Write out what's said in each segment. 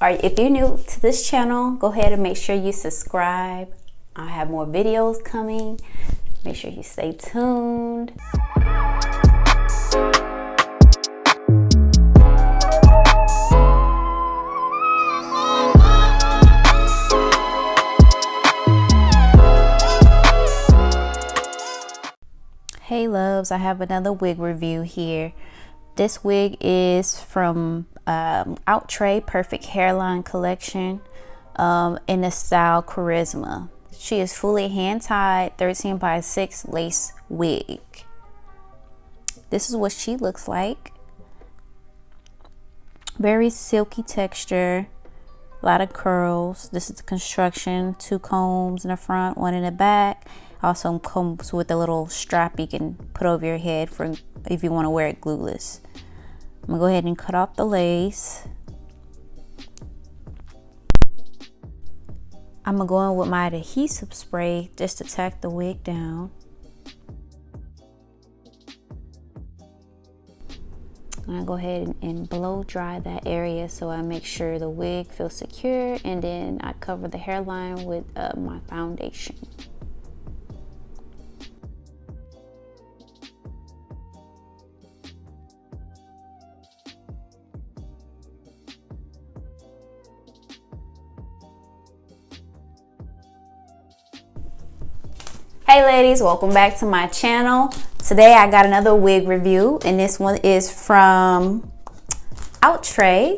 if you're new to this channel, go ahead and make sure you subscribe. I have more videos coming. Make sure you stay tuned. Hey loves, I have another wig review here. This wig is from Outre Perfect Hairline collection in the style Charisma. She is fully hand-tied 13 by 6 lace wig. This is what she looks like. Very silky texture, a lot of curls. This is the construction, 2 combs in the front, 1 in the back. Also comes with a little strap you can put over your head for if you want to wear it glueless. I'm gonna go ahead and cut off the lace. I'm gonna go in with my adhesive spray just to tack the wig down. I'm gonna go ahead and blow dry that area so I make sure the wig feels secure, and then I cover the hairline with my foundation. Hey ladies, welcome back to my channel. Today I got another wig review, and this one is from Outre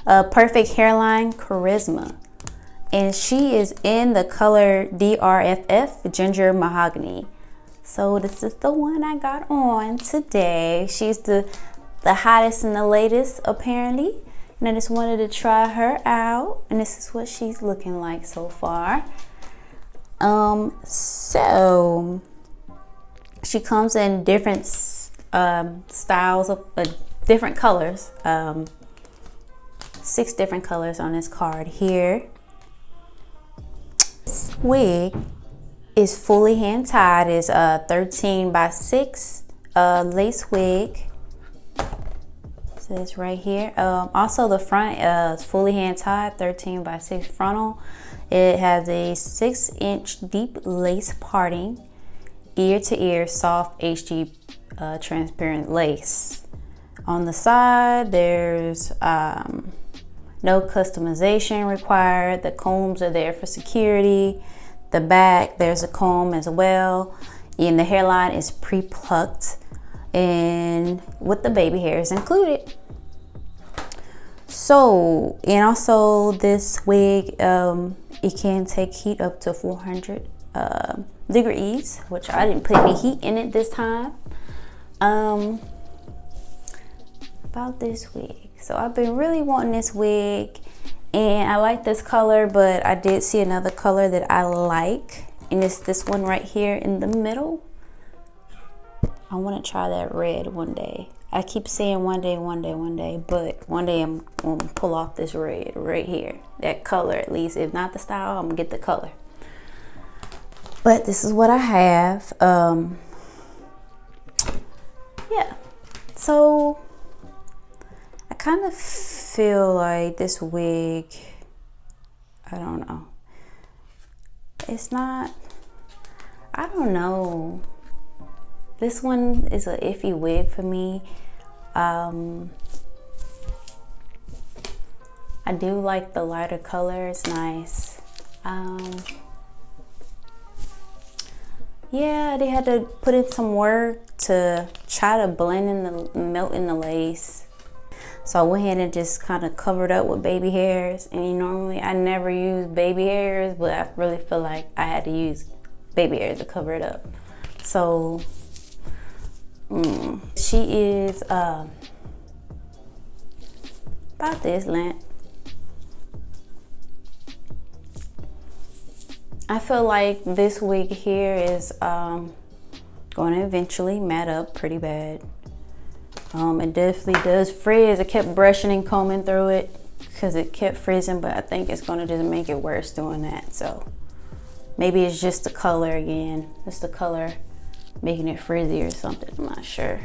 Perfect Hairline Charisma, and she is in the color DRFF Ginger Mahogany. So this is the one I got on today. She's the hottest and the latest apparently, and I just wanted to try her out, and this is what she's looking like so far. So she comes in different styles of different colors, 6 different colors on this card here. This wig is fully hand tied. It's a 13 by 6 lace wig. It says right here. Also the front is fully hand tied, 13 by 6 frontal. It has a 6-inch deep lace parting, ear to ear, soft HD transparent lace. On the side, there's no customization required. The combs are there for security. The back, there's a comb as well. And the hairline is pre-plucked and with the baby hairs included. So, and also this wig, it can take heat up to 400 degrees, which I didn't put any heat in it this time. About this wig. So I've been really wanting this wig, and I like this color, but I did see another color that I like, and it's this one right here in the middle. I want to try that red one day. I keep saying one day, but one day I'm gonna pull off this red right here. That color at least. If not the style, I'm gonna get the color. But this is what I have. Yeah. So I kind of feel like this wig, I don't know. It's not, I don't know. This one is an iffy wig for me. I do like the lighter color, it's nice. Yeah, they had to put in some work to try to blend in the melt in the lace. So I went ahead and just kind of covered up with baby hairs. And normally I never use baby hairs, but I really feel like I had to use baby hairs to cover it up. So she is about this length. I feel like this wig here is going to eventually mat up pretty bad. It definitely does frizz. I kept brushing and combing through it because it kept frizzing, but I think it's going to just make it worse doing that. So maybe it's just the color again. It's the color making it frizzy or something, I'm not sure.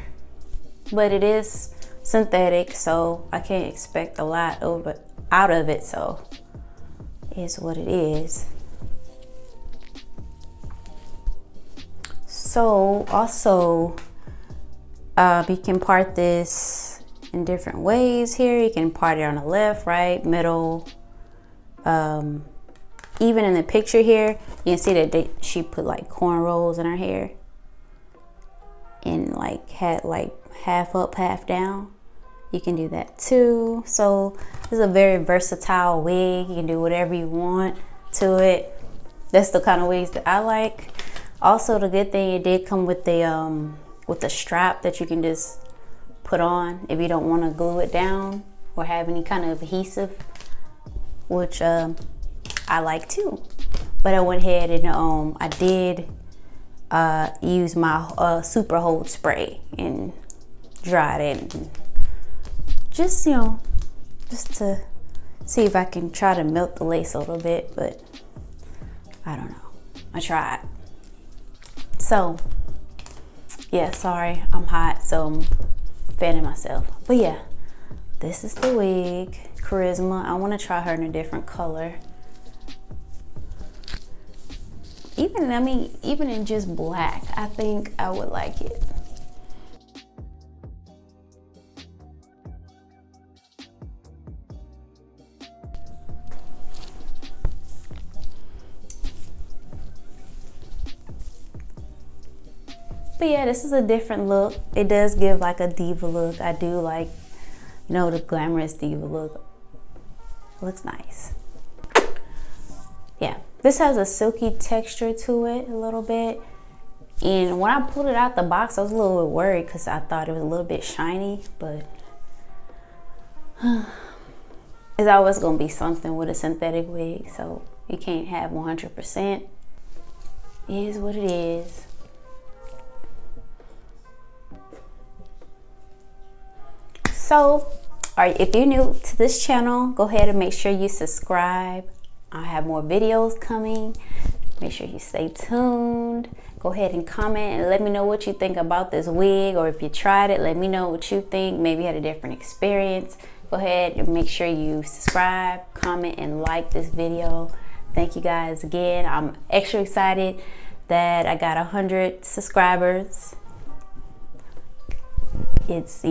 But it is synthetic, so I can't expect a lot out of it, so it's what it is. So also you can part this in different ways here. You can part it on the left, right, middle. Even in the picture here, you can see that she put like cornrows in her hair and like had like half up, half down. You can do that too. So this is a very versatile wig. You can do whatever you want to it. That's the kind of wigs that I like. Also, the good thing, it did come with the strap that you can just put on if you don't want to glue it down or have any kind of adhesive, which I like too. But I went ahead and I did use my super hold spray and dried it, and just just to see if I can try to melt the lace a little bit, but I don't know. I tried. So yeah, sorry, I'm hot, so I'm fanning myself. But yeah, this is the wig, Charisma. I want to try her in a different color. Even in just black, I think I would like it. But yeah, this is a different look. It does give like a diva look. I do like, the glamorous diva look. It looks nice. Yeah, this has a silky texture to it a little bit. And when I pulled it out the box, I was a little bit worried because I thought it was a little bit shiny, but it's always gonna be something with a synthetic wig, so you can't have 100%. It is what it is. So, if you're new to this channel, go ahead and make sure you subscribe. I have more videos coming. Make sure you stay tuned. Go ahead and comment and let me know what you think about this wig, or if you tried it, let me know what you think. Maybe you had a different experience. Go ahead and make sure you subscribe, comment, and like this video. Thank you guys again. I'm extra excited that I got 100 subscribers. It's,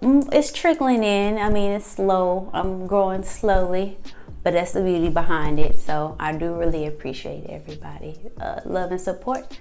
it's trickling in. I mean, it's slow. I'm growing slowly, but that's the beauty behind it. So I do really appreciate everybody. Love and support.